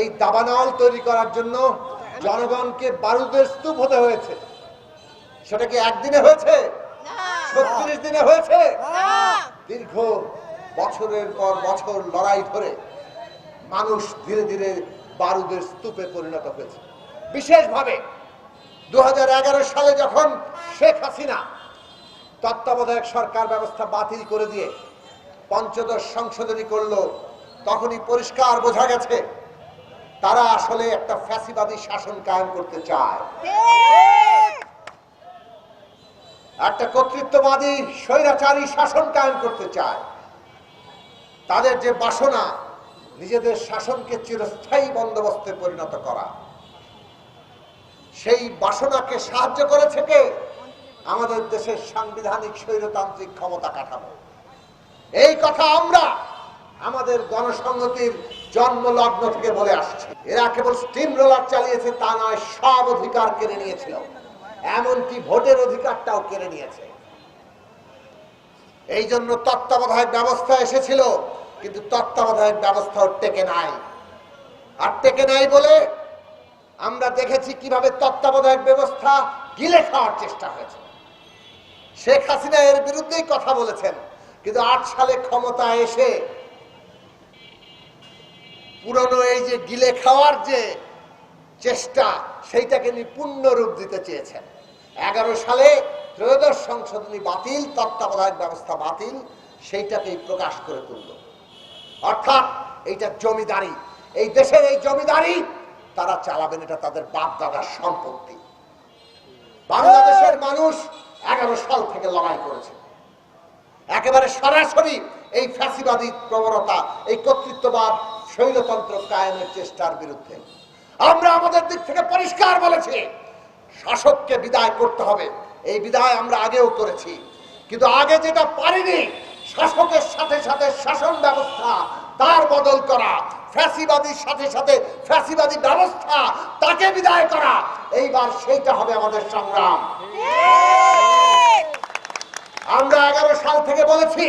এই দাবানল তৈরি করার জন্য জনগণকে বারুদের স্তূপ হতে হয়েছে। সেটা কি একদিনে হয়েছে? 36 দিনে হয়েছে? দীর্ঘ বছরের পর বছর লড়াই ধরে মানুষ ধীরে ধীরে বারুদের স্তূপে পরিণত হয়েছে। বিশেষভাবে 2011 সালে যখন শেখ হাসিনা তত্ত্বাবধায়ক সরকার ব্যবস্থা বাতিল করে দিয়ে পঞ্চদশ সংশোধনী করলো, তখনই পরিষ্কার বোঝা গেছে তারা আসলে একটা ফ্যাসিবাদী শাসন কায়েম করতে চায়, একটা কর্তৃত্ববাদী স্বৈরাচারী শাসন কায়েম করতে চায়। তাদের যে বাসনা নিজেদের শাসনকে চিরস্থায়ী বন্দোবস্তে পরিণত করা, সেই বাসনাকে সাহায্য করেছে কে? আমাদের দেশের সাংবিধানিক স্বৈরতান্ত্রিক ক্ষমতা কাঠামো। এই কথা আমরা আমাদের গণসংহতির জন্মলগ্ন থেকে বলে আসছি। এরা কেবল স্টিম রোলার চালিয়েছে তা নয়, সব অধিকার কেড়ে নিয়েছিল, এমনকি ভোটের অধিকারটাও কেড়ে নিয়েছে। এই জন্য তত্ত্বাবধায়ক ব্যবস্থা এসেছিল, কিন্তু তত্ত্বাবধায়ক ব্যবস্থাও টেকে নাই। আর টেকে নাই বলে আমরা দেখেছি কিভাবে তত্ত্বাবধায়ক ব্যবস্থা গিলে খাওয়ার চেষ্টা হয়েছে। শেখ হাসিনা এর বিরুদ্ধেই কথা বলেছেন, কিন্তু 8 সালে ক্ষমতায় এসে পুরনো এই যে গিলে খাওয়ার যে চেষ্টা, সেইটাকে তিনি পূর্ণ রূপ দিতে চেয়েছেন। 11 সালে ত্রয়োদশ সংশোধনী বাতিল, তত্ত্বাবধায়ক ব্যবস্থা বাতিল, সেইটাকেই প্রকাশ করে তুলল। অর্থাৎ এইটা জমিদারি, এই দেশের এই জমিদারি তারা চালাবেন, এটা তাদের বাপ দাদার সম্পত্তি। বাংলাদেশের মানুষ 11 সাল থেকে লড়াই করেছে একেবারে সরাসরি এই ফ্যাসিবাদী প্রবণতা, এই কর্তৃত্ববাদ স্বৈরতন্ত্র কায়েমের চেষ্টার বিরুদ্ধে। আমরা আমাদের দিক থেকে পরিষ্কার বলেছি শাসককে বিদায় করতে হবে। এই বিদায় আমরা আগেও করেছি, কিন্তু আগে যেটা পারিনি, শাসকের সাথে সাথে শাসন ব্যবস্থা তার বদল করা, ফ্যাসিবাদীর সাথে সাথে ফ্যাসিবাদী ব্যবস্থা তাকে বিদায় করা, এইবার সেইটা হবে আমাদের সংগ্রাম। আমরা 11 সাল থেকে বলেছি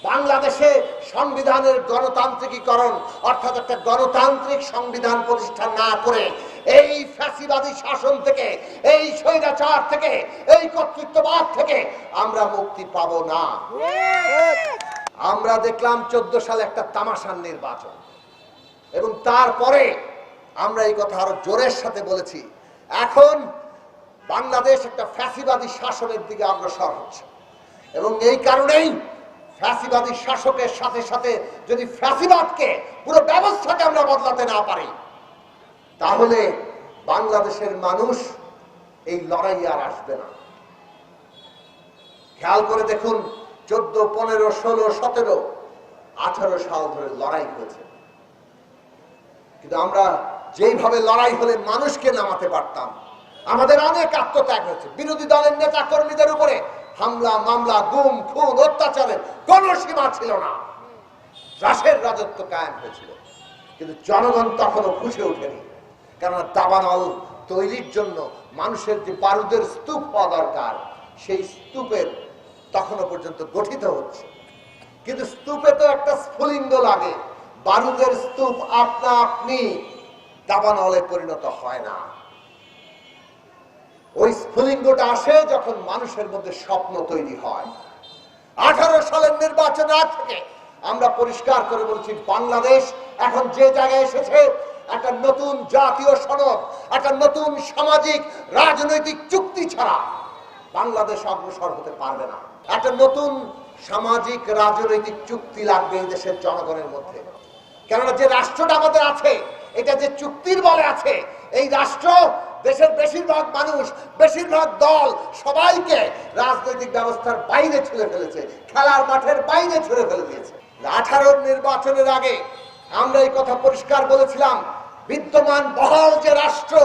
বাংলাদেশে সংবিধানের গণতান্ত্রিকীকরণ, অর্থাৎ একটা গণতান্ত্রিক সংবিধান প্রতিষ্ঠা না করে এই ফ্যাসিবাদী শাসন থেকে, এই স্বৈরাচার থেকে, এই কর্তৃত্ববাদ থেকে আমরা মুক্তি পাবো না। আমরা দেখলাম 14 সালে একটা তামাশার নির্বাচন, এবং তারপরে আমরা এই কথা আরো জোরের সাথে বলেছি, এখন বাংলাদেশ একটা ফ্যাসিবাদী শাসনের দিকে অগ্রসর হচ্ছে। এবং এই কারণেই ফ্যাসিবাদী শাসকের সাথে সাথে যদি ফ্যাসিবাদকে, পুরো ব্যবস্থাকে আমরা বদলাতে না পারি, তাহলে বাংলাদেশের মানুষ এই লড়াই আর আসবে না। খেয়াল করে দেখুন, 14, 15, 16, 17, 18 সাল ধরে লড়াই হয়েছে, কিন্তু আমরা যেইভাবে লড়াই হলে মানুষকে নামাতে পারতাম, আমাদের অনেক আত্মত্যাগ হয়েছে। বিরোধী দলের নেতা কর্মীদের উপরে হামলা, মামলা, গুম, খুন, অত্যাচারের কোন সীমা ছিল না। রাশের রাজত্ব কায়েম হয়েছিল, কিন্তু জনগণ তখনও ফুঁসে ওঠেনি। কেননা দাবানল তৈরির জন্য মানুষের যে বারুদের স্তূপ হওয়া দরকার, সেই স্তূপের তখনও পর্যন্ত গঠিত হচ্ছে। কিন্তু স্তূপে তো একটা স্ফুলিঙ্গ লাগে, বারুদের স্তূপ আপনা আপনি দাবানলে পরিণত হয় না। ওই স্ফুলিঙ্গটা আসে যখন মানুষের মধ্যে স্বপ্ন তৈরি হয়। 18 সালের নির্বাচনের আগ থেকে আমরা পরিষ্কার করে বলছি, বাংলাদেশ এখন যে জায়গায় এসেছে, একটা নতুন জাতীয় সনদ, একটা নতুন সামাজিক রাজনৈতিক চুক্তি ছাড়া বাংলাদেশ অগ্রসর হতে পারবে না। একটা নতুন সামাজিক রাজনৈতিক চুক্তি লাগবে এই দেশের জনগণের মধ্যে। কেননা যে রাষ্ট্রটা আমাদের আছে, এটা যে চুক্তির বলে আছে, এই রাষ্ট্র দেশের বেশিরভাগ মানুষ, বেশিরভাগ দল সবাইকে রাজনৈতিক ব্যবস্থার বাইরে ছুঁড়ে ফেলেছে, খেলার মাঠের বাইরে ছুঁড়ে ফেলে দিয়েছে। 18 নির্বাচনের আগে আমরা এই কথা পরিষ্কার বলেছিলাম, বিদ্যমান বহাল যে রাষ্ট্র,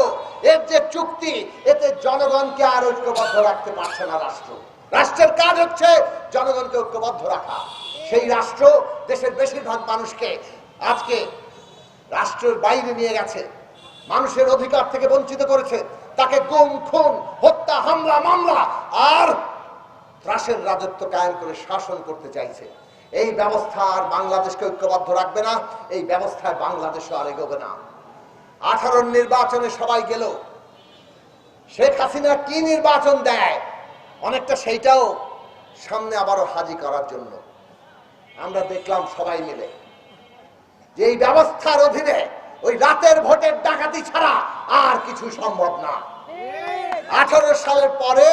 এর যে চুক্তি, এতে জনগণকে আর ঐক্যবদ্ধ রাখতে পারছে না রাষ্ট্র। রাষ্ট্রের কাজ হচ্ছে জনগণকে ঐক্যবদ্ধ রাখা। সেই রাষ্ট্র দেশের বেশিরভাগ মানুষকে আজকে রাষ্ট্রের বাইরে নিয়ে গেছে, মানুষের অধিকার থেকে বঞ্চিত করেছে, তাকে গুম, খুন, হত্যা, হামলা, মামলা আর ত্রাসের রাজত্ব কায়েম করে শাসন করতে চাইছে। এই ব্যবস্থা আর বাংলাদেশকে ঐক্যবদ্ধ রাখবে না, এই ব্যবস্থায় বাংলাদেশও আর এগোবে না। 18 নির্বাচনে সবাই গেল, শেখ হাসিনা কি নির্বাচন দেয় অনেকটা সেইটাও সামনে আবারও হাজির করার জন্য। আমরা দেখলাম সবাই মিলে যে এই ব্যবস্থার অধীনে ওই রাতের ভোটের ডাকাতি ছাড়া আর কিছু সম্ভব না। 18 সালের পরে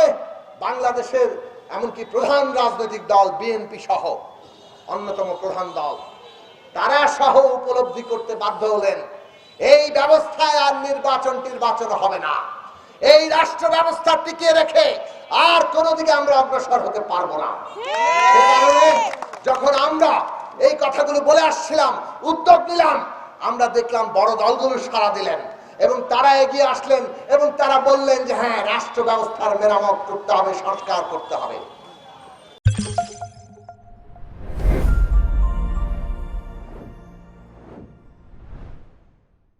বাংলাদেশের এমনকি প্রধান রাজনৈতিক দল বিএনপি সহ অন্যতম প্রধান দল তারা সহ উপলব্ধি করতে বাধ্য হলেন এই ব্যবস্থায় আর নির্বাচন হবে না। এই রাষ্ট্র ব্যবস্থা টিকিয়ে রেখে আর কোনো দিকে আমরা অগ্রসর হতে পারবো না। সে কারণে যখন আমরা এই কথাগুলো বলে আসছিলাম, উদ্যোগ নিলাম, আমরা দেখলাম বড় দলগুলো সাড়া দিলেন এবং তারা এগিয়ে আসলেন এবং তারা বললেন যে হ্যাঁ, রাষ্ট্র ব্যবস্থার মেরামত করতে হবে, সংস্কার করতে হবে।